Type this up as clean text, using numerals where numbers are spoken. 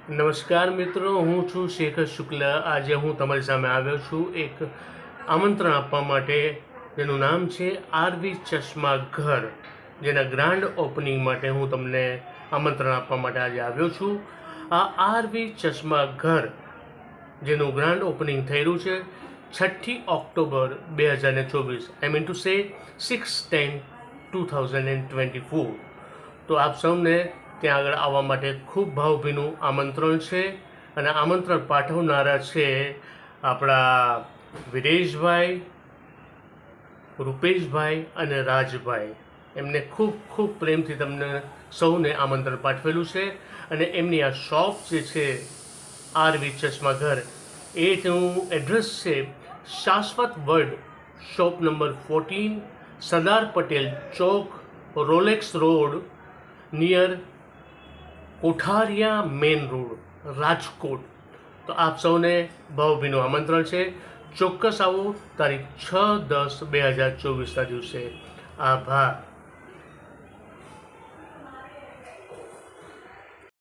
નમસ્કાર મિત્રો, હું છું શેખર શુક્લ। આજે હું તમારી સામે આવ્યો છું એક આમંત્રણ આપવા માટે, જેનું નામ છે આરવી ચશ્મા ઘર, જેના ગ્રાન્ડ ઓપનિંગ માટે હું તમને આમંત્રણ આપવા માટે આજે આવ્યો છું। આ આરવી ચશ્મા ઘર જેનું ગ્રાન્ડ ઓપનિંગ થઈ રહ્યું છે 6 October 2024, I mean to say 6/10/2024। તો આપ સૌને ત્યાં આગળ આવવા માટે ખૂબ ભાવભીનું આમંત્રણ છે, અને આમંત્રણ પાઠવનારા છે આપણા વિરેશભાઈ, રૂપેશભાઈ અને રાજભાઈ। એમને ખૂબ ખૂબ પ્રેમથી તમને સૌને આમંત્રણ પાઠવેલું છે, અને એમની આ શોપ જે છે આરવી ચશ્મા ઘર, એ તેનું એડ્રેસ છે Shashwat World, shop number 14, Sardar Patel Chowk, Rolex road, near Kothariya main road, Rajkot. તો આપ સૌને ભાવભીનું આમંત્રણ છે, ચોક્કસ આવો તારીખ 6/10/2024 દિવસે। આભાર।